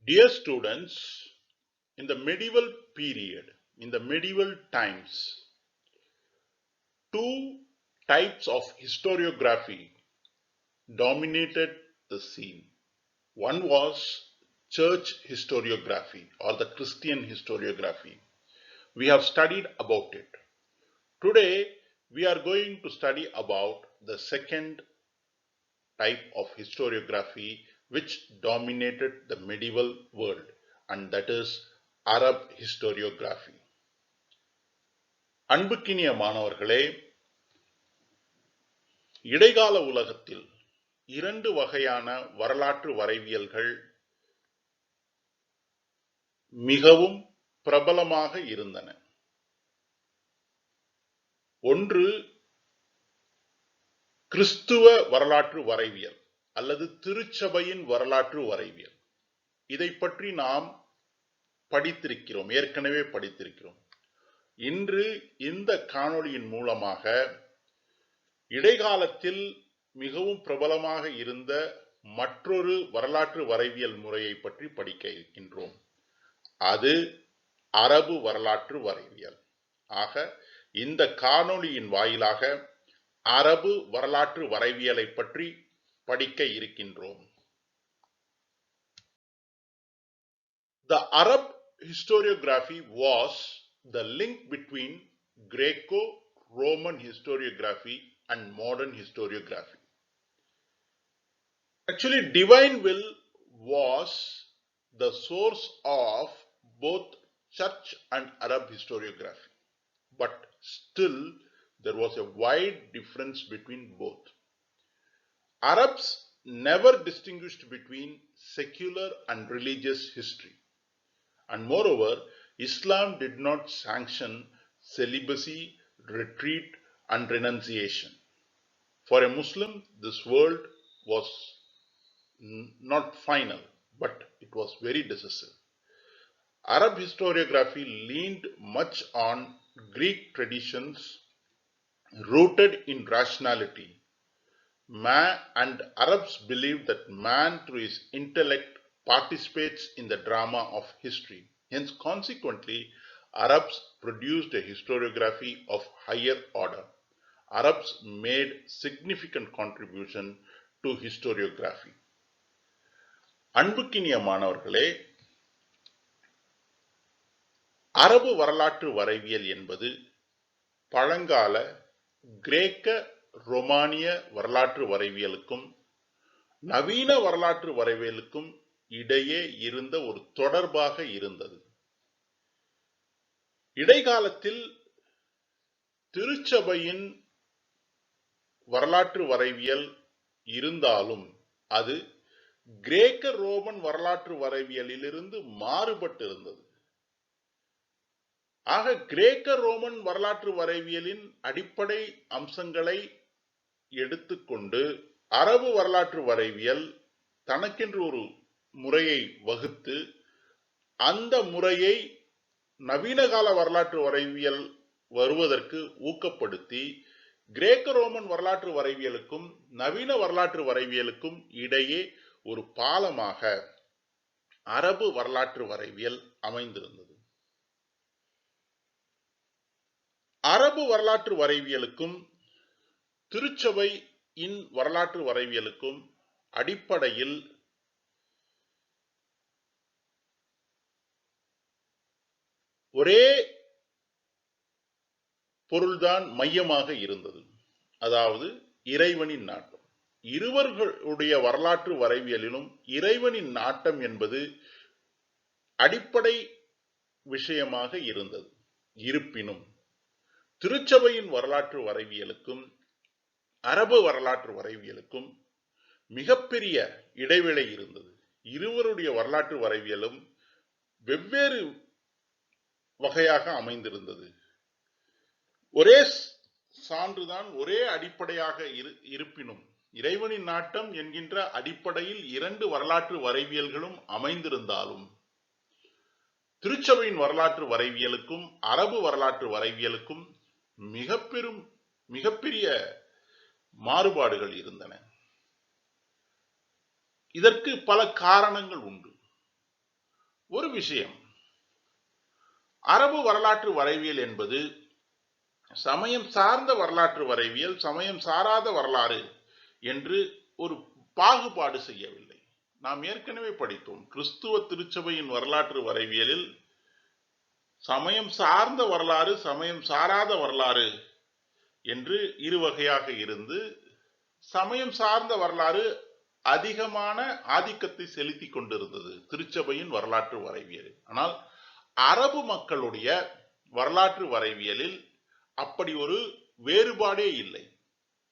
Dear students, in the medieval period, in the medieval times, two types of historiography dominated the scene. One was church historiography or the Christian historiography. We have studied about it. Today, we are going to study about the second type of historiography which dominated the medieval world, and that is Arab historiography. அன்புக்கினிய மாணவர்களே, இடைக்கால உலகத்தில் இரண்டு வகையான வரலாற்று வரைவியல்கள் மிகவும் பிரபலமாக இருந்தன. ஒன்று கிறிஸ்துவ வரலாற்று வரைவியல் அல்லது திருச்சபையின் வரலாற்று வரைவியல். இதை பற்றி நாம் படித்திருக்கிறோம், ஏற்கனவே படித்திருக்கிறோம். இன்று இந்த காணொளியின் மூலமாக இடைக்காலத்தில் மிகவும் பிரபலமாக இருந்த மற்றொரு வரலாற்று வரைவியல் முறையை பற்றி படிக்க இருக்கின்றோம். அது அரபு வரலாற்று வரைவியல். ஆக இந்த காணொளியின் வாயிலாக அரபு வரலாற்று வரைவியலை பற்றி படிக்க இருக்கின்றோம். The Arab historiography was the link between Greco-Roman historiography and modern historiography. Actually, divine will was the source of both church and Arab historiography, but still there was a wide difference between both. Arabs never distinguished between secular and religious history, and moreover, Islam did not sanction celibacy, retreat, and renunciation. For a Muslim, this world was not final, but it was very decisive. Arab historiography leaned much on Greek traditions rooted in rationality. And Arabs believed that man through his intellect participates in the drama of history. Hence, consequently, Arabs produced a historiography of higher order. Arabs made significant contribution to historiography. அன்புக்கினிய மாணவர்களே, அரபு வரலாற்று வரைவியல் என்பது பழங்கால கிரேக்க ரோமானிய வரலாற்று வரைவியலுக்கும் நவீன வரலாற்று வரைவியலுக்கும் இடையே இருந்த ஒரு தொடர்பாக இருந்தது. இடைக்காலத்தில் திருச்சபையின் வரலாற்று வரைவியல் இருந்தாலும் அது கிரேக்க ரோமன் வரலாற்று வரைவியலிலிருந்து மாறுபட்டிருந்தது. ஆக கிரேக்க ரோமன் வரலாற்று வரைவியலின் அடிப்படை அம்சங்களை எடுத்துக்கொண்டு அரபு வரலாற்று வரைவியல் தனக்கென்று ஒரு முறையை வகுத்து அந்த முறையை நவீன கால வரலாற்று வரைவியல் வருவதற்கு ஊக்கப்படுத்தி கிரேக்க ரோமன் வரலாற்று வரைவியலுக்கும் நவீன வரலாற்று வரைவியலுக்கும் இடையே ஒரு பாலமாக அரபு வரலாற்று வரைவியல் அமைந்திருந்தது. அரபு வரலாற்று வரைவியலுக்கும் திருச்சபையின் வரலாற்று வரைவியலுக்கும் அடிப்படையில் ஒரே பொருள்தான் மையமாக இருந்தது, அதாவது இறைவனின் நாட்டம். இருவர்களுடைய வரலாற்று வரைவியலிலும் இறைவனின் நாட்டம் என்பது அடிப்படை விஷயமாக இருந்தது. இருப்பினும் திருச்சபையின் வரலாற்று வரைவியலுக்கும் அரபு வரலாற்று வரைவியலுக்கும் மிகப்பெரிய இடைவேளை இருந்தது. இருவருடைய வரலாற்று வரைவியலும் வெவ்வேறு வகையாக அமைந்திருந்தது. ஒரே சான்றுதான், ஒரே அடிப்படையாக இருப்பினும் இறைவனின் நாட்டம் என்கின்ற அடிப்படையில் இரண்டு வரலாற்று வரைவியல்களும் அமைந்திருந்தாலும் திருச்சபையின் வரலாற்று வரைவியலுக்கும் அரபு வரலாற்று வரைவியலுக்கும் மிகப்பெரிய மாறுபாடுகள் இருந்தன. இதற்கு பல காரணங்கள் உண்டு. ஒரு விஷயம், அரபு வரலாற்று வரைவியல் என்பது சமயம் சார்ந்த வரலாற்று வரைவியல், சமயம் சாராத வரலாறு என்று ஒரு பாகுபாடு செய்யவில்லை. நாம் ஏற்கனவே படித்தோம், கிறிஸ்துவ திருச்சபையின் வரலாற்று வரைவியலில் சமயம் சார்ந்த வரலாறு, சமயம் சாராத வரலாறு என்று இரு வகையாக இருந்து, சமயம் சார்ந்த வரலாறு அதிகமான ஆதிக்கத்தை செலுத்தி கொண்டிருந்தது திருச்சபையின் வரலாற்று வரைவியலில். ஆனால் அரபு மக்களுடைய வரலாற்று வரைவியலில் அப்படி ஒரு வேறுபாடே இல்லை.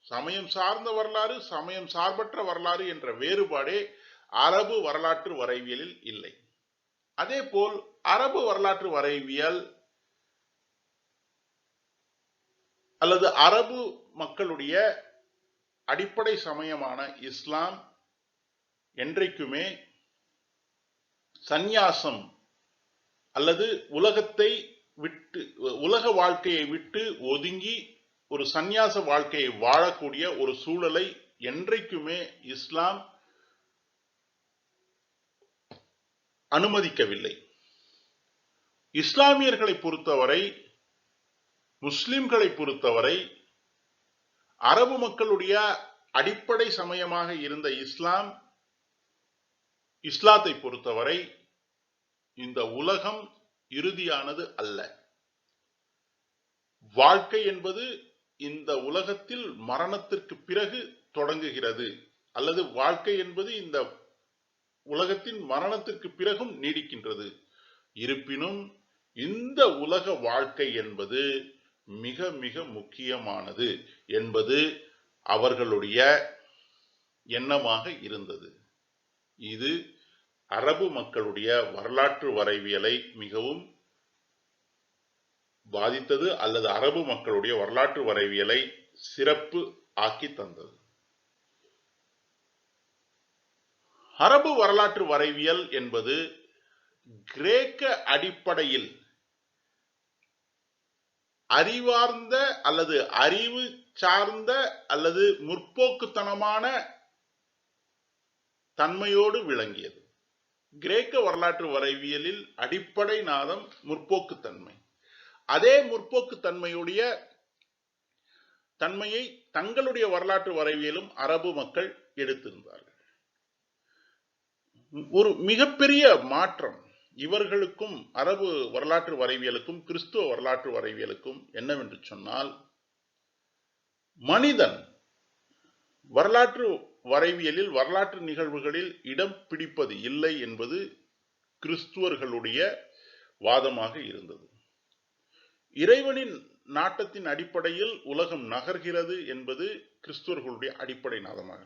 சமயம் சார்ந்த வரலாறு, சமயம் சார்பற்ற வரலாறு என்ற வேறுபாடே அரபு வரலாற்று வரைவியலில் இல்லை. அதே போல் அரபு வரலாற்று வரைவியல் அல்லது அரபு மக்களுடைய அடிப்படை சமயமான இஸ்லாம் என்றைக்குமே சந்நியாசம் அல்லது உலகத்தை விட்டு, உலக வாழ்க்கையை விட்டு ஒதுங்கி ஒரு சந்நியாச வாழ்க்கையை வாழக்கூடிய ஒரு சூழலை என்றைக்குமே இஸ்லாம் அனுமதிக்கவில்லை. இஸ்லாமியர்களை பொறுத்தவரை, முஸ்லிம்களை பொறுத்தவரை, அரபு மக்களுடைய அடிப்படை சமயமாக இருந்த இஸ்லாத்தை பொறுத்தவரை இந்த உலகம் இறுதியானது அல்ல. வாழ்க்கை என்பது இந்த உலகத்தில் மரணத்திற்கு பிறகு தொடங்குகிறது, அல்லது வாழ்க்கை என்பது இந்த உலகத்தின் மரணத்திற்கு பிறகும் நீடிக்கின்றது. இருப்பினும் இந்த உலக வாழ்க்கை என்பது மிக மிக முக்கியமானது என்பது அவர்களுடைய எண்ணமாக இருந்தது. இது அரபு மக்களுடைய வரலாற்று வரைவியலை மிகவும் பாதித்தது, அல்லது அரபு மக்களுடைய வரலாற்று வரைவியலை சிறப்பு ஆக்கி தந்தது. அரபு வரலாற்று வரைவியல் என்பது கிரேக்க அடிப்படையில் அறிவார்ந்த அல்லது அறிவு சார்ந்த அல்லது முற்போக்குத்தனமான தன்மையோடு விளங்கியது. கிரேக்க வரலாற்று வரைவியலில் அடிப்படை நாதம் முற்போக்குத்தன்மை. அதே முற்போக்குத்தன்மையுடைய தன்மையை தங்களுடைய வரலாற்று வரைவியலும் அரபு மக்கள் எடுத்திருந்தார்கள். ஒரு மிகப்பெரிய மாற்றம் இவர்களுக்கும் அரபு வரலாற்று வரைவியலுக்கும் கிறிஸ்துவ வரலாற்று வரைவியலுக்கும் என்னவென்று சொன்னால், மனிதன் வரலாற்று வரைவியலில் வரலாற்று நிகழ்வுகளில் இடம் பிடிப்பது இல்லை என்பது கிறிஸ்துவர்களுடைய வாதமாக இருந்தது. இறைவனின் நாட்டத்தின் அடிப்படையில் உலகம் நகர்கிறது என்பது கிறிஸ்துவர்களுடைய அடிப்படை நாதமாக.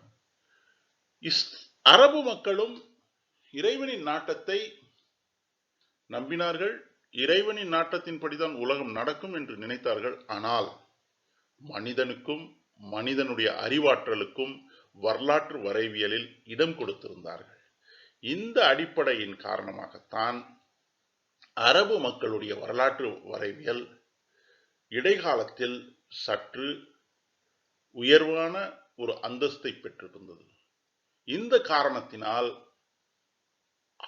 அரபு மக்களும் இறைவனின் நாட்டத்தை நம்பினார்கள். இறைவனின் நாட்டத்தின்படிதான் உலகம் நடக்கும் என்று நினைத்தார்கள். ஆனால் மனிதனுக்கும் மனிதனுடைய அறிவாற்றலுக்கும் வரலாற்று வரைவியலில் இடம் கொடுத்திருந்தார்கள். இந்த அடிப்படையின் காரணமாகத்தான் அரபு மக்களுடைய வரலாற்று வரைவியல் இடைக்காலத்தில் சற்று உயர்வான ஒரு அந்தஸ்தை பெற்றிருந்தது. இந்த காரணத்தினால்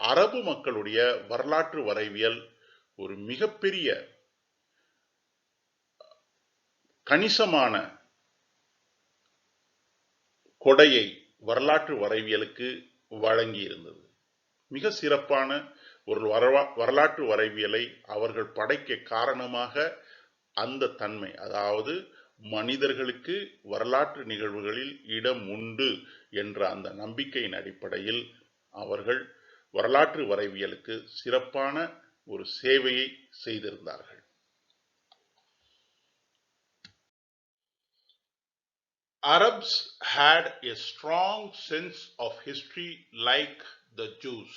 அரபு மக்களுடைய வரலாற்று வரைவியல் ஒரு மிகப்பெரிய கணிசமான கொடையை வரலாற்று வரைவியலுக்கு வழங்கி இருந்தது. மிக சிறப்பான ஒரு வரலாற்று வரைவியலை அவர்கள் படைக்க காரணமாக அந்த தன்மை, அதாவது மனிதர்களுக்கு வரலாற்று நிகழ்வுகளில் இடம் உண்டு என்ற அந்த நம்பிக்கையின் அடிப்படையில் அவர்கள் வரலாற்று வரைவியலுக்கு சிறப்பான ஒரு சேவையை செய்திருந்தார்கள். Arabs had a strong sense of history like the Jews,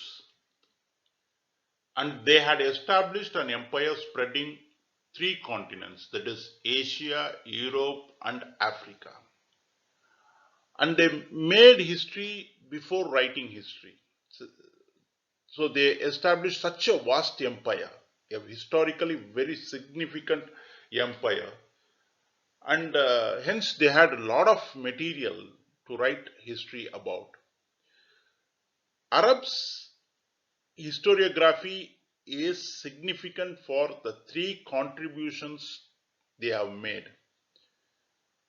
and they had established an empire spreading 3 continents, that is Asia, Europe and Africa. And they made history before writing history. So they established such a vast empire, a historically very significant empire, and hence they had a lot of material to write history about. Arabs historiography is significant for the three contributions they have made.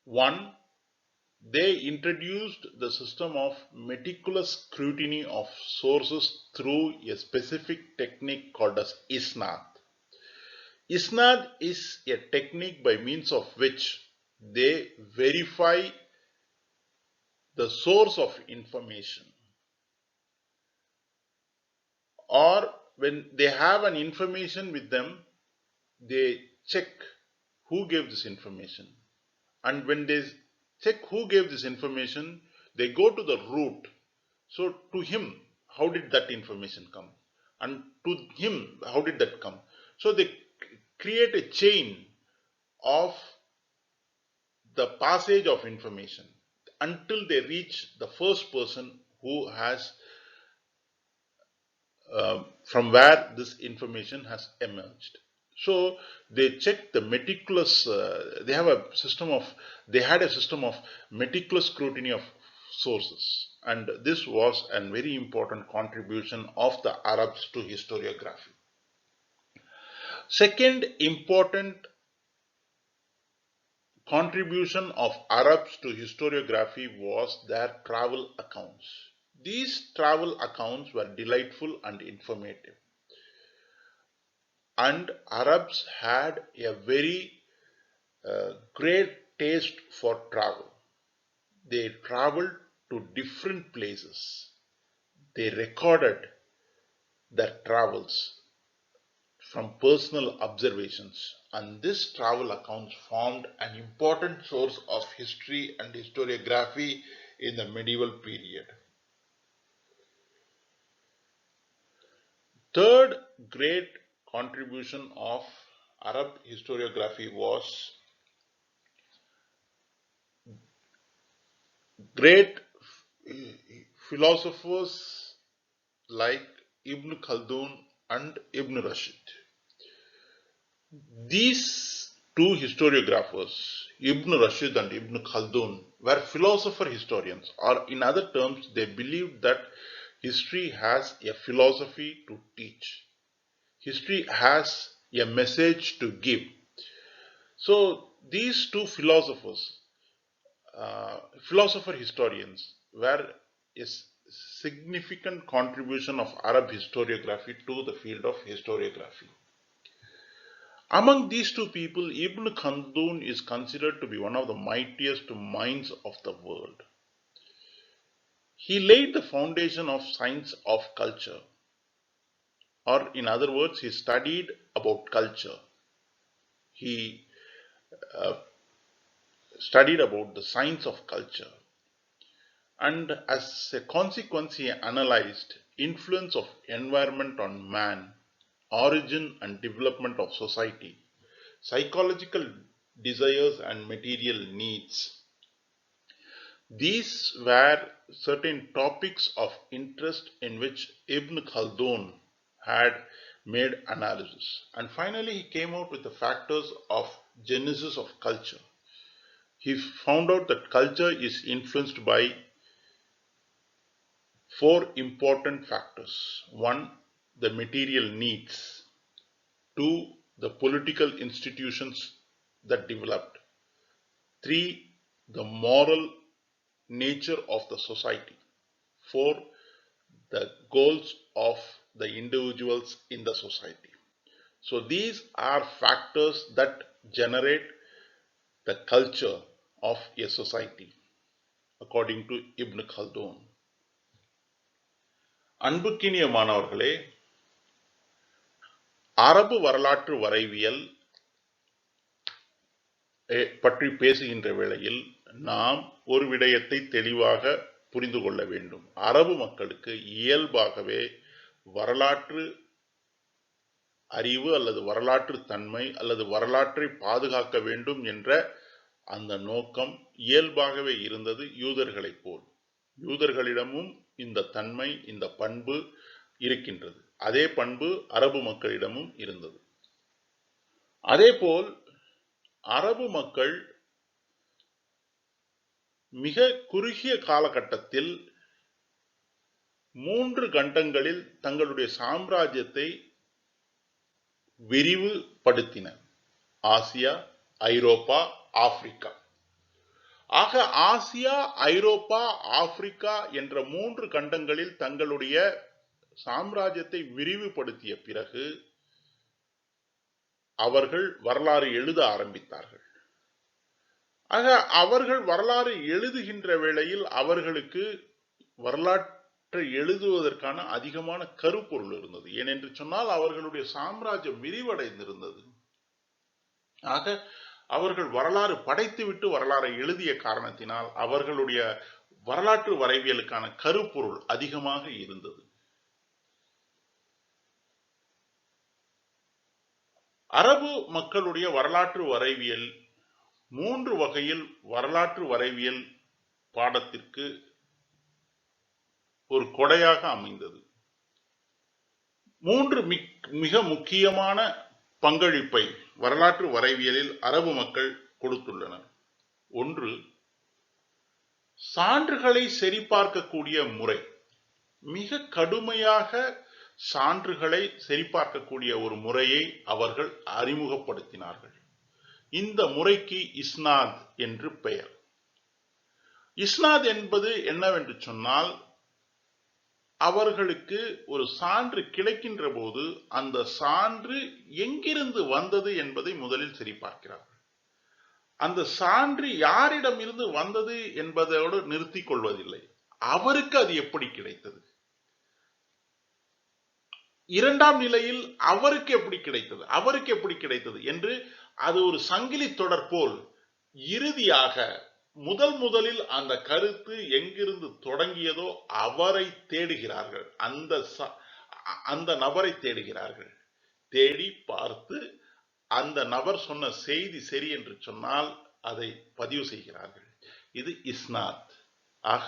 One, they introduced the system of meticulous scrutiny of sources through a specific technique called as ISNAD. ISNAD is a technique by means of which they verify the source of information, or when they have an information with them, they check who gave this information, and when they check who gave this information, they go to the root. So to him, how did that information come, and to him, how did that come? So they create a chain of the passage of information until they reach the first person who has from where this information has emerged. So they check the meticulous. They had a system of meticulous scrutiny of sources, and this was a very important contribution of the Arabs to historiography. Second important contribution of Arabs to historiography was their travel accounts. These travel accounts were delightful and informative, and Arabs had a very great taste for travel. They traveled to different places. They recorded their travels from personal observations, and this travel accounts formed an important source of history and historiography in the medieval period. Third great contribution of Arab historiography was great philosophers like Ibn Khaldun and Ibn Rashid. These two historiographers, Ibn Rashid and Ibn Khaldun, were philosopher historians, or in other terms, they believed that history has a philosophy to teach. History has a message to give. So these two philosophers, philosopher historians, were a significant contribution of Arab historiography to the field of historiography. Among these two people, Ibn Khaldun is considered to be one of the mightiest minds of the world. He laid the foundation of science of culture, or in other words, he studied about culture. He uh, studied about the science of culture, and as a consequence, he analyzed influence of environment on man, origin and development of society, psychological desires and material needs. These were certain topics of interest in which Ibn Khaldun had made analysis. And finally, he came out with the factors of genesis of culture. He found out that culture is influenced by four important factors. One, the material needs. Two, the political institutions that developed. Three, the moral nature of the society. Four, the goals of the individuals in the society. So these are factors that generate the culture of a society, according to Ibn Khaldun. அன்புக்கினிய மாணவர்களே, அரபு வரலாற்று வரைவியல் பற்றி பேசுகின்ற வேளையில் நாம் ஒரு விடயத்தை தெளிவாக புரிந்து கொள்ள வேண்டும். அரபு மக்களுக்கு இயல்பாகவே வரலாற்று அறிவு அல்லது வரலாற்று தன்மை அல்லது வரலாற்றை பாதுகாக்க வேண்டும் என்ற அந்த நோக்கம் இயல்பாகவே இருந்தது யூதர்களைப் போல். யூதர்களிடமும் இந்த தன்மை, இந்த பண்பு இருக்கின்றது. அதே பண்பு அரபு மக்களிடமும் இருந்தது. அதேபோல் அரபு மக்கள் மிக குறுகிய காலகட்டத்தில் 3 கண்டங்களில் தங்களுடைய சாம்ராஜ்யத்தை விரிவுபடுத்தினர். ஆசியா, ஐரோப்பா, ஆப்பிரிக்கா. ஆக ஆசியா, ஐரோப்பா, ஆப்பிரிக்கா என்ற 3 கண்டங்களில் தங்களுடைய சாம்ராஜ்யத்தை விரிவுபடுத்திய பிறகு அவர்கள் வரலாறு எழுத ஆரம்பித்தார்கள். ஆக அவர்கள் வரலாறு எழுதுகின்ற வேளையில் அவர்களுக்கு வரலாற்றை எழுதுவதற்கான அதிகமான கருப்பொருள் இருந்தது. ஏனென்று சொன்னால் அவர்களுடைய சாம்ராஜ்யம் விரிவடைந்திருந்தது. ஆக அவர்கள் வரலாறு படைத்துவிட்டு வரலாறை எழுதிய காரணத்தினால் அவர்களுடைய வரலாற்று வரைவியலுக்கான கருப்பொருள் அதிகமாக இருந்தது. அரபு மக்களுடைய வரலாற்று வரைவியல் 3 வகையில் வரலாற்று வரைவியல் பாடத்திற்கு ஒரு கொடையாக அமைந்தது. 3 மிக முக்கியமான பங்களிப்பை வரலாற்று வரைவியலில் அரபு மக்கள் கொடுத்துள்ளனர். 1, சான்றுகளை சரிபார்க்கக்கூடிய முறை. மிக கடுமையாக சான்றுகளை சரிபார்க்கக்கூடிய ஒரு முறையை அவர்கள் அறிமுகப்படுத்தினார்கள். இந்த முறைக்கு இஸ்னாத் என்று பெயர். இஸ்னாத் என்பது என்னவென்று சொன்னால், அவர்களுக்கு ஒரு சான்று கிடைக்கின்ற போது அந்த சான்று எங்கிருந்து வந்தது என்பதை முதலில் சரிபார்க்கிறார்கள். அந்த சான்று யாரிடம் இருந்து வந்தது என்பதோடு நிறுத்திக் கொள்வதில்லை, அவருக்கு அது எப்படி கிடைத்தது. இரண்டாம் நிலையில் அவருக்கு எப்படி கிடைத்தது என்று அது ஒரு சங்கிலி தொடர் போல் இறுதியாக முதலில் அந்த கருத்து எங்கிருந்து தொடங்கியதோ அவரை தேடுகிறார்கள். அந்த நபரை தேடுகிறார்கள். தேடி பார்த்து அந்த நபர் சொன்ன செய்தி சரி என்று சொன்னால் அதை பதிவு செய்கிறார்கள். இது இஸ்னாத். ஆக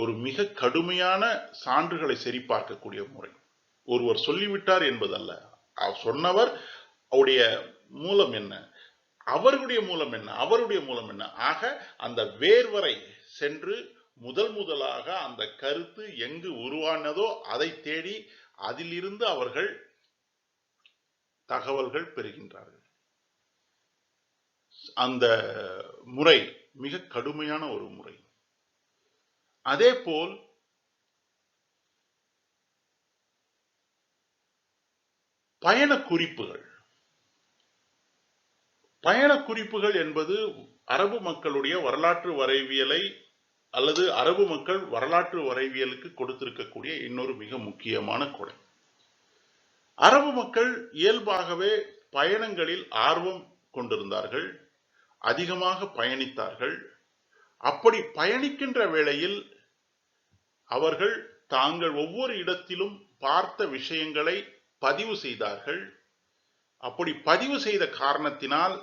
ஒரு மிக கடுமையான சான்றுகளை சரிபார்க்கக்கூடிய முறை. ஒருவர் சொல்லிவிட்டார் என்பதல்ல, சொன்னவர் அவருடைய மூலம் என்ன, அவருடைய மூலம் என்ன. ஆக அந்த வேர்வரை சென்று முதலாக அந்த கருத்து எங்கு உருவானதோ அதை தேடி அதிலிருந்து அவர்கள் தகவல்கள் பெறுகின்றார்கள். அந்த முறை மிக கடுமையான ஒரு முறை. அதே போல் பயண குறிப்புகள் என்பது அரபு மக்களுடைய வரலாற்று வரைவியலை அல்லது அரபு மக்கள் வரலாற்று வரைவியலுக்கு கொடுத்திருக்கக்கூடிய இன்னொரு மிக முக்கியமான கொடை. அரபு மக்கள் இயல்பாகவே பயணங்களில் ஆர்வம் கொண்டிருந்தார்கள், அதிகமாக பயணித்தார்கள். அப்படி பயணிக்கின்ற வேளையில் அவர்கள் தாங்கள் ஒவ்வொரு இடத்திலும் பார்த்த விஷயங்களை பதிவு செய்தார்கள். அப்படி பதிவு செய்த காரணத்தினால்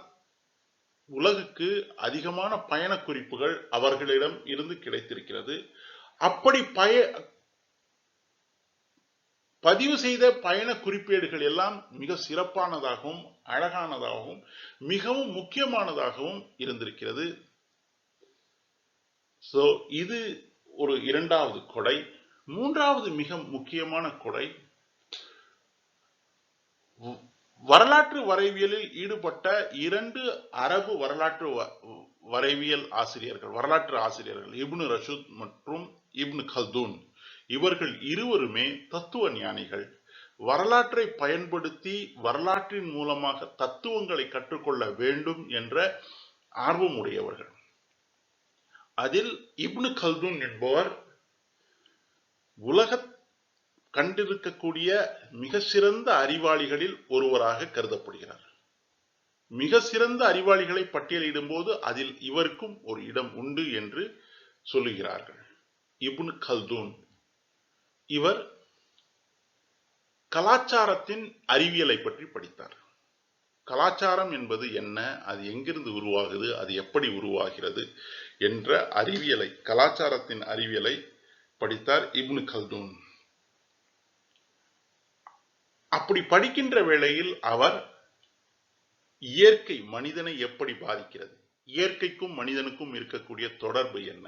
உலகுக்கு அதிகமான பயண குறிப்புகள் அவர்களிடம் இருந்து கிடைத்திருக்கிறது. அப்படி பதிவு செய்த பயண குறிப்பேடுகள் எல்லாம் மிக சிறப்பானதாகவும் அழகானதாகவும் மிகவும் முக்கியமானதாகவும் இருந்திருக்கிறது. இது ஒரு இரண்டாவது கொடை. மூன்றாவது மிக முக்கியமான கொடை, வரலாற்று வரைவியலில் ஈடுபட்ட 2 அரபு வரலாற்று வரைவியல் ஆசிரியர்கள், வரலாற்று ஆசிரியர்கள், இப்னு ரஷீத் மற்றும் இப்னு கல்தூன். இவர்கள் இருவருமே தத்துவ ஞானிகள். வரலாற்றை பயன்படுத்தி வரலாற்றின் மூலமாக தத்துவங்களை கற்றுக்கொள்ள வேண்டும் என்ற ஆர்வம் உடையவர்கள். அதில் இப்னு கல்தூன் என்பவர் உலக கண்டிருக்கக்கூடிய மிக சிறந்த அறிவாளிகளில் ஒருவராக கருதப்படுகிறார். மிக சிறந்த அறிவாளிகளை பட்டியலிடும் போது அதில் இவருக்கும் ஒரு இடம் உண்டு என்று சொல்லுகிறார்கள். இப்னு கல்தூன் இவர் கலாச்சாரத்தின் அறிவியலை பற்றி படித்தார். கலாச்சாரம் என்பது என்ன, அது எங்கிருந்து உருவாகுது, அது எப்படி உருவாகிறது என்ற அறிவியலை, கலாச்சாரத்தின் அறிவியலை படித்தார் இப்னு கல்தூன். அப்படி படிக்கின்ற வேளையில் அவர் இயற்கை மனிதனை எப்படி பாதிக்கிறது, இயற்கைக்கும் மனிதனுக்கும் இருக்கக்கூடிய தொடர்பு என்ன,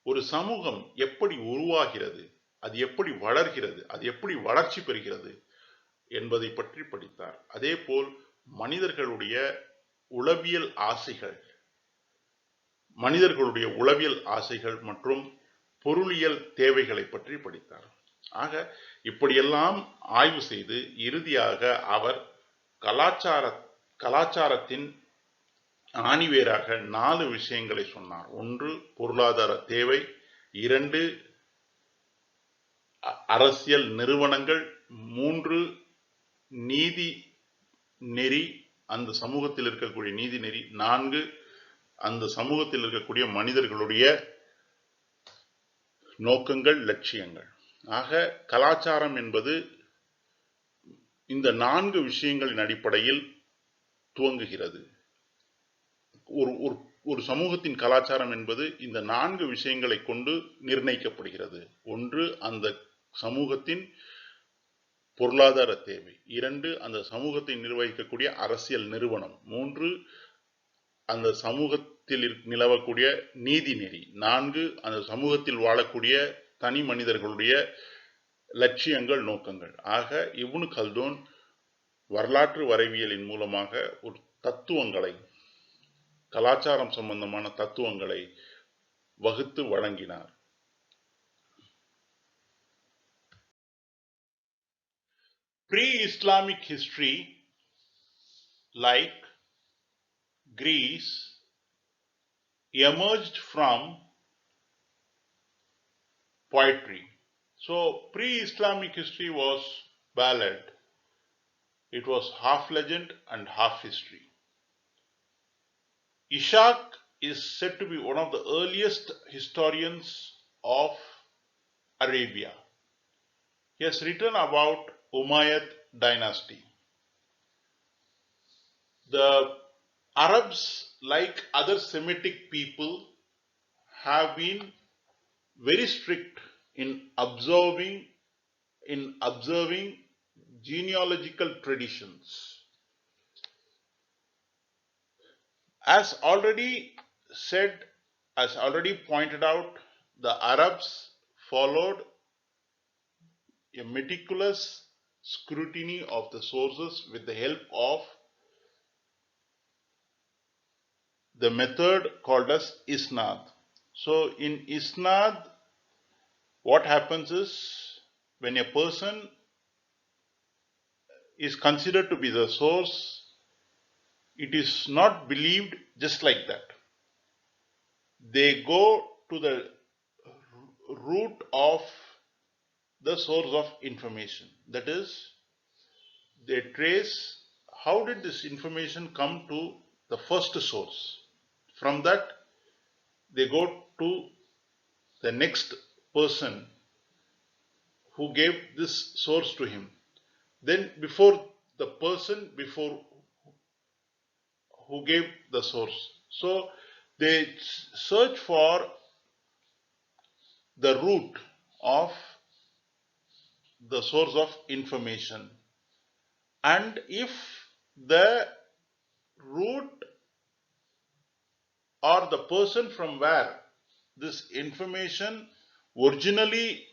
ஒரு சமூகம் எப்படி உருவாகிறது, அது எப்படி வளர்கிறது, அது எப்படி வளர்ச்சி பெறுகிறது என்பதை பற்றி படித்தார். அதே போல் மனிதர்களுடைய உளவியல் ஆசைகள் மற்றும் பொருளியல் தேவைகளை பற்றி படித்தார். ஆக இப்படியெல்லாம் ஆய்வு செய்து இறுதியாக அவர் கலாச்சாரத்தின் ஆணிவேராக 4 விஷயங்களை சொன்னார். 1 பொருளாதார தேவை, 2 அரசியல் நிறுவனங்கள், 3 நீதி நெறி, அந்த சமூகத்தில் இருக்கக்கூடிய நீதி நெறி, 4 அந்த சமூகத்தில் இருக்கக்கூடிய மனிதர்களுடைய நோக்கங்கள், லட்சியங்கள். ஆக கலாச்சாரம் என்பது இந்த 4 விஷயங்களின் அடிப்படையில் துவங்குகிறது. ஒரு சமூகத்தின் கலாச்சாரம் என்பது இந்த 4 விஷயங்களை கொண்டு நிர்ணயிக்கப்படுகிறது. 1 அந்த சமூகத்தின் பொருளாதார தேவை, 2 அந்த சமூகத்தை நிர்வகிக்கக்கூடிய அரசியல் நிறுவனம், 3 அந்த சமூகத்தில் நிலவக்கூடிய நீதி நெறி, 4 அந்த சமூகத்தில் வாழக்கூடிய தனி மனிதர்களுடைய லட்சியங்கள், நோக்கங்கள். ஆக இப்னு கல்தூன் வரலாற்று வரைவியலின் மூலமாக ஒரு தத்துவங்களை, கலாச்சாரம் சம்பந்தமான தத்துவங்களை வகுத்து வழங்கினார். Pre-Islamic history like Greece emerged from poetry. So pre-Islamic history was ballad. It was half legend and half history. Ishaq is said to be one of the earliest historians of Arabia. He has written about Umayyad dynasty. The Arabs, like other Semitic people, have been very strict in observing genealogical traditions. As already said, as already pointed out, the Arabs followed a meticulous scrutiny of the sources with the help of the method called as Isnad. So in Isnad, what happens is, when a person is considered to be the source, it is not believed just like that. They go to the root of the source of information. That is, they trace how did this information come to the first source. From that, they go to the next person who gave this source to him. Then before the person who gave the source. So they search for the root of the source of information. And if the root or the person from where this information originally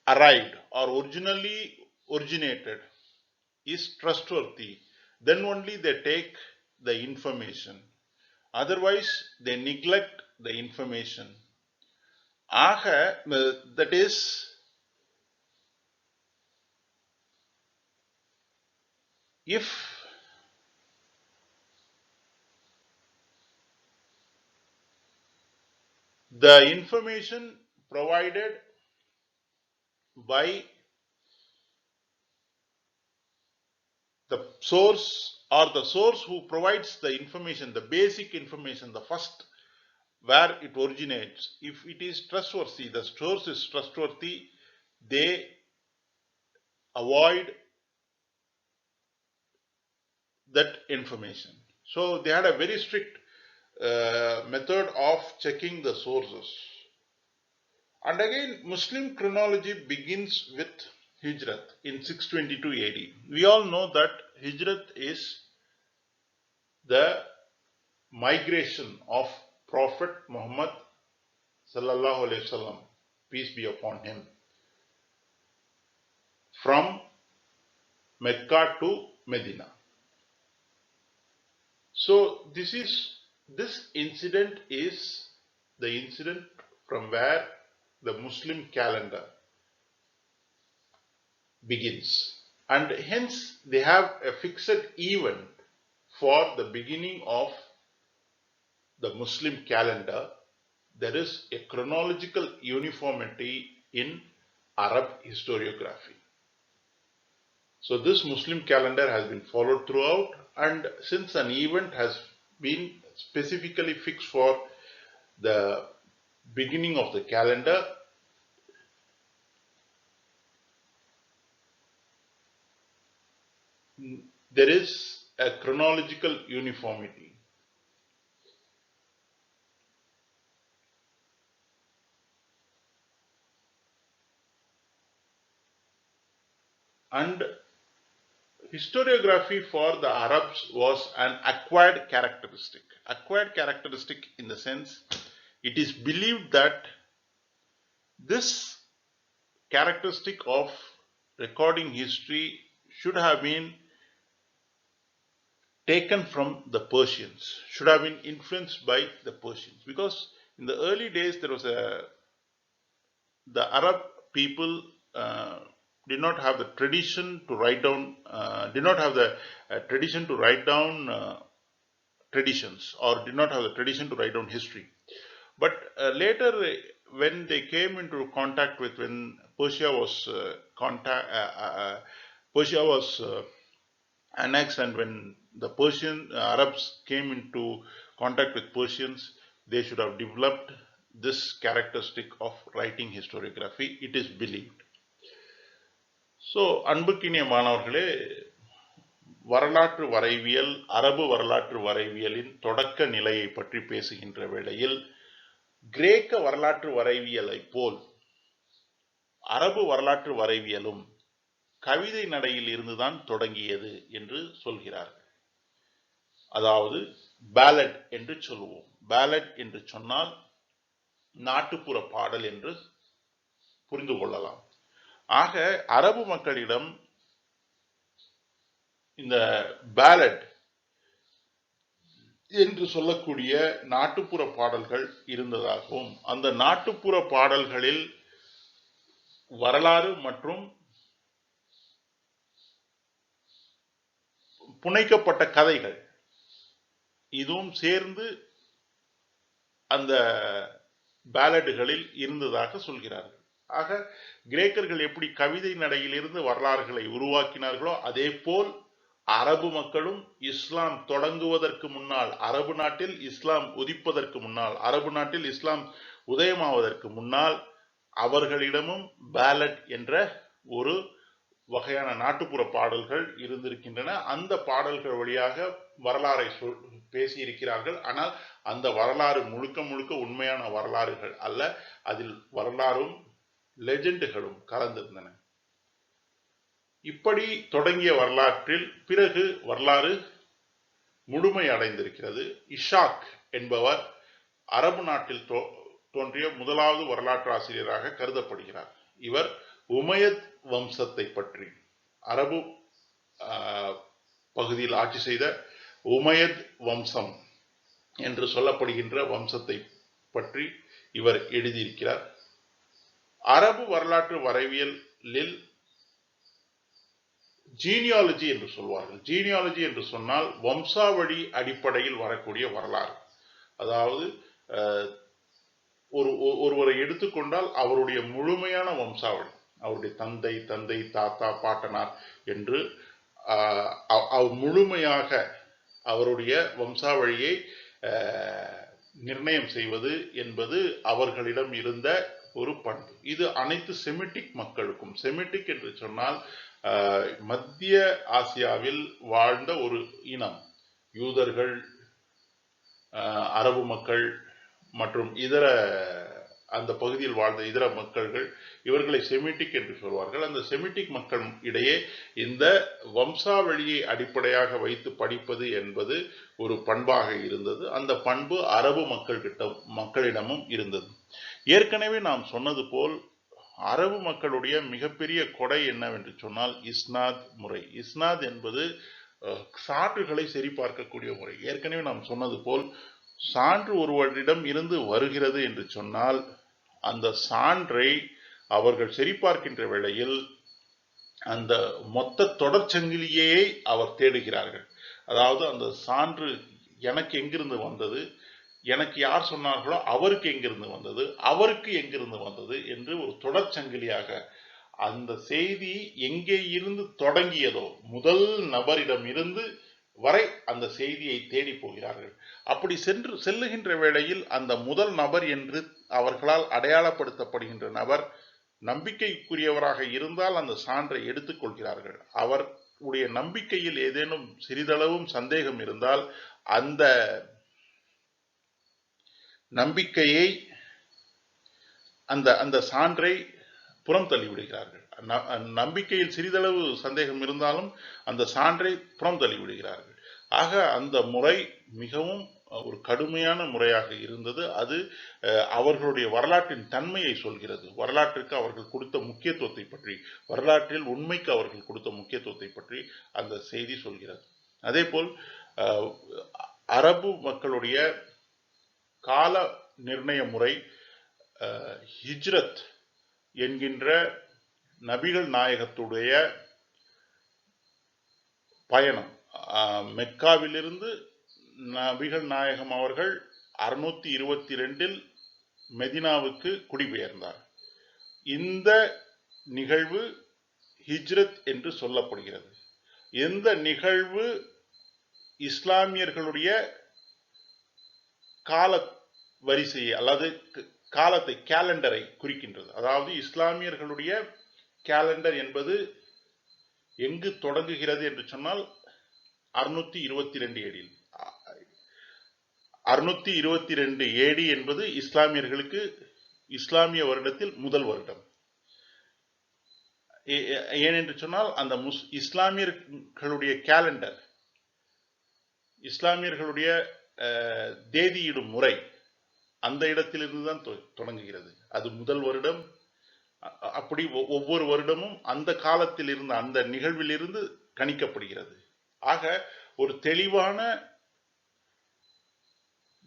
arrived or originally originated is trustworthy, then only they take the information. Otherwise, they neglect the information. That is, if the information provided by the source, or the source who provides the information, the basic information, the first where it originates, if it is trustworthy, the source is trustworthy, they avoid that information. So they had a very strict method of checking the sources. And again, Muslim chronology begins with Hijrat in 622 AD. We all know that Hijrat is the migration of Prophet Muhammad sallallahu alaihi wasallam, peace be upon him, from Mecca to Medina. So this incident is the incident from where the Muslim calendar begins, and hence they have a fixed event for the beginning of the Muslim calendar. There is a chronological uniformity in Arab historiography. So this Muslim calendar has been followed throughout, and since an event has been specifically fixed for the beginning of the calendar, there is a chronological uniformity. And historiography for the Arabs was an acquired characteristic. Acquired characteristic in the sense, it is believed that this characteristic of recording history should have been taken from the Persians, should have been influenced by the Persians, because in the early days there was the Arab people did not have the tradition to write down, traditions, or did not have the tradition to write down history. But later, when they came into contact with, when Persia was annexed, and when the Persian Arabs came into contact with Persians, they should have developed this characteristic of writing historiography, it is believed. So, அன்புக்கினிய மாணவர்களே, வரலாற்று வரைவியல், அரபு வரலாற்று வரைவியலின் தொடக்க நிலையை பற்றி பேசுகின்ற வேளையில், கிரேக்க வரலாற்று வரைவியலை போல் அரபு வரலாற்று வரைவியலும் கவிதை நடையில் இருந்துதான் தொடங்கியது என்று சொல்கிறார்கள். அதாவது பேலட் என்று சொல்லுவோம். பேலட் என்று சொன்னால் நாட்டுப்புற பாடல் என்று புரிந்து கொள்ளலாம். ஆக அரபு மக்களிடம் இந்த பேலட் என்று சொல்லக்கூடிய நாட்டுப்புற பாடல்கள் இருந்ததாகவும், அந்த நாட்டுப்புற பாடல்களில் வரலாறு மற்றும் புனைக்கப்பட்ட கதைகள் இதுவும் சேர்ந்து அந்த பேலடுகளில் இருந்ததாக சொல்கிறார்கள். ஆக கிரேக்கர்கள் எப்படி கவிதை நடையிலிருந்து வரலாறுகளை உருவாக்கினார்களோ, அதே போல் அரபு மக்களும் இஸ்லாம் தொடங்குவதற்கு முன்னால், அரபு நாட்டில் இஸ்லாம் உதிப்பதற்கு முன்னால், அரபு நாட்டில் இஸ்லாம் உதயமாவதற்கு முன்னால் அவர்களிடமும் பேலட் என்ற ஒரு வகையான நாட்டுப்புற பாடல்கள் இருந்திருக்கின்றன. அந்த பாடல்கள் வழியாக வரலாறை பேசியிருக்கிறார்கள். ஆனால் அந்த வரலாறு முழுக்க முழுக்க உண்மையான வரலாறுகள் அல்ல, அதில் வரலாறும் லெஜெண்டுகளும் கலந்திருந்தன. இப்படி தொடங்கிய வரலாற்றில் பிறகு வரலாறு முழுமை அடைந்திருக்கிறது. இஷாக் என்பவர் அரபு நாட்டில் தோன்றிய முதலாவது வரலாற்று ஆசிரியராக கருதப்படுகிறார். இவர் உமையத் வம்சத்தை பற்றி, அரபு பகுதியில் ஆட்சி செய்த உமையத் வம்சம் என்று சொல்லப்படுகின்ற வம்சத்தை பற்றி இவர் எழுதியிருக்கிறார். அரபு வரலாற்று வரைவியலில் ஜீனியாலஜி என்று சொல்வார்கள். ஜீனியாலஜி என்று சொன்னால் வம்சாவழி அடிப்படையில் வரக்கூடிய வரலாறு. அதாவது ஒருவரை எடுத்துக்கொண்டால் அவருடைய முழுமையான வம்சாவளி, அவருடைய தந்தை, தாத்தா, பாட்டனார் என்று முழுமையாக அவருடைய வம்சாவழியை நிர்ணயம் செய்வது என்பது அவர்களிடம் இருந்த ஒரு பண்பு. இது அனைத்து செமிட்டிக் மக்களுக்கும், செமிட்டிக் என்று சொன்னால் மத்திய ஆசியாவில் வாழ்ந்த ஒரு இனம், யூதர்கள், அரபு மக்கள் மற்றும் இதர அந்த பகுதியில் வாழ்ந்த இதர மக்கள்கள், இவர்களை செமிட்டிக் என்று சொல்வார்கள். அந்த செமிட்டிக் மக்கள் இடையே இந்த வம்சாவழியை அடிப்படையாக வைத்து படிப்பது என்பது ஒரு பண்பாக இருந்தது. அந்த பண்பு அரபு மக்களிடமும் இருந்தது. ஏற்கனவே நாம் சொன்னது போல் அரபு மக்களுடைய மிகப்பெரிய கொடை என்னவென்று சொன்னால் இஸ்னாத் முறை. இஸ்னாத் என்பது சான்றுகளை சரிபார்க்கக்கூடிய முறை. ஏற்கனவே நாம் சொன்னது போல் சான்று ஒருவரிடம் இருந்து வருகிறது என்று சொன்னால் அந்த சான்றை அவர்கள் சரிபார்க்கின்ற வேளையில் அந்த மொத்த தொடர்ச்சங்கிலியை அவர் தேடுகிறார்கள். அதாவது அந்த சான்று எனக்கு எங்கிருந்து வந்தது, எனக்கு யார் சொன்னார்களோ அவருக்கு எங்கிருந்து வந்தது, அவருக்கு எங்கிருந்து வந்தது என்று ஒரு தொடர்ச்சங்கிலியாக அந்த செய்தி எங்கே இருந்து தொடங்கியதோ முதல் நபரிடம் இருந்து வரை அந்த செய்தியை தேடி போகிறார்கள். அப்படி செல்லுகின்ற வேளையில் அந்த முதல் நபர் என்று அவர்களால் அடையாளப்படுத்தப்படுகின்ற நபர் நம்பிக்கைக்குரியவராக இருந்தால் அந்த சான்றை எடுத்துக் கொள்கிறார்கள். அவருடைய நம்பிக்கையில் ஏதேனும் சிறிதளவும் சந்தேகம் இருந்தால் அந்த நம்பிக்கையை அந்த சான்றை புறம் தள்ளிவிடுகிறார்கள். நம்பிக்கையில் சிறிதளவு சந்தேகம் இருந்தாலும் அந்த சான்றை புறம் தள்ளிவிடுகிறார்கள். ஆக அந்த முறை மிகவும் ஒரு கடுமையான முறையாக இருந்தது. அது அவர்களுடைய வரலாற்றின் தன்மையை சொல்கிறது. வரலாற்றுக்கு அவர்கள் கொடுத்த முக்கியத்துவத்தை பற்றி, வரலாற்றில் உண்மைக்கு அவர்கள் கொடுத்த முக்கியத்துவத்தை பற்றி அந்த செய்தி சொல்கிறது. அதே போல் அரபு மக்களுடைய கால நிர்ணய முறை ஹிஜ்ரத் என்கின்ற நபிகள் நாயகத்துடைய பயணம். மெக்காவிலிருந்து நபிகள் நாயகம் அவர்கள் 622 மெதினாவுக்கு குடிபெயர்ந்தார். இந்த நிகழ்வு ஹிஜ்ரத் என்று சொல்லப்படுகிறது. இந்த நிகழ்வு இஸ்லாமியர்களுடைய கால வரிசையை அல்லது காலத்தை கேலண்டரை குறிக்கின்றது. அதாவது இஸ்லாமியர்களுடைய கேலண்டர் என்பது எங்கு தொடங்குகிறது என்று சொன்னால் 622 ஏடியில். 622 ஏடி என்பது இஸ்லாமியர்களுக்கு இஸ்லாமிய வருடத்தில் முதல் வருடம். ஏனென்று சொன்னால் அந்த இஸ்லாமியர்களுடைய கேலண்டர், இஸ்லாமியர்களுடைய தேதியிடும் முறை அந்த இடத்திலிருந்து தான் தொடங்குகிறது. அது முதல் வருடம். அப்படி ஒவ்வொரு வருடமும் அந்த காலத்தில் இருந்த அந்த நிகழ்விலிருந்து கணிக்கப்படுகிறது. ஆக ஒரு தெளிவான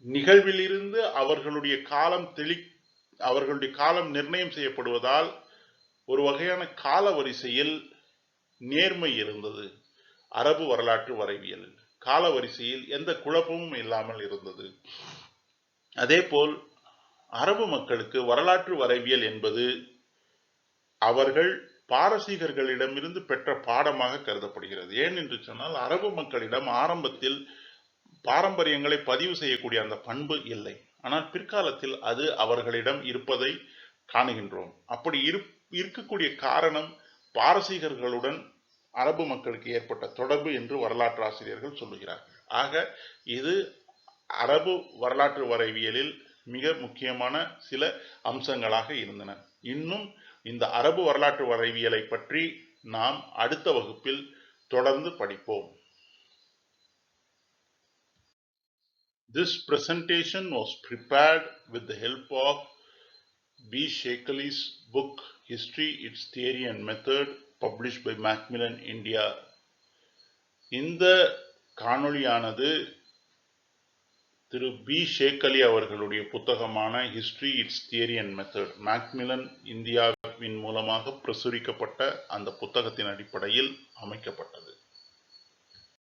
நிகழ்விலிருந்து அவர்களுடைய காலம் நிர்ணயம் செய்யப்படுவதால் ஒரு வகையான கால வரிசையில் நேர்மை இருந்தது. அரபு வரலாற்று வரைவியலில் கால வரிசையில் எந்த குழப்பமும் இல்லாமல் இருந்தது. அதே போல் அரபு மக்களுக்கு வரலாற்று வரைவியல் என்பது அவர்கள் பாரசீகர்களிடமிருந்து பெற்ற பாடமாக கருதப்படுகிறது. ஏன் என்று சொன்னால் அரபு மக்களிடம் ஆரம்பத்தில் பாரம்பரியங்களை பதிவு செய்யக்கூடிய அந்த பண்பு இல்லை. ஆனால் பிற்காலத்தில் அது அவர்களிடம் இருப்பதை காணுகின்றோம். அப்படி இருக்கக்கூடிய காரணம் பாரசீகர்களுடன் அரபு மக்களுக்கு ஏற்பட்ட தொடர்பு என்று வரலாற்று ஆசிரியர்கள் சொல்லுகிறார்கள். ஆக இது அரபு வரலாற்று வரைவியலில் மிக முக்கியமான சில அம்சங்களாக இருந்தன. இன்னும் இந்த அரபு வரலாற்று வரைவியலை பற்றி நாம் அடுத்த வகுப்பில் தொடர்ந்து படிப்போம். This presentation was prepared with the help of B. Sheikhali's book History, Its Theory and Method, published by Macmillan India. இந்த காணொளியானது திரு பி ஷேக்கலி அவர்களுடைய புத்தகமான history, it's theory and method, Macmillan இந்தியாவின் மூலமாக பிரசுரிக்கப்பட்ட அந்த புத்தகத்தின் அடிப்படையில் அமைக்கப்பட்டது.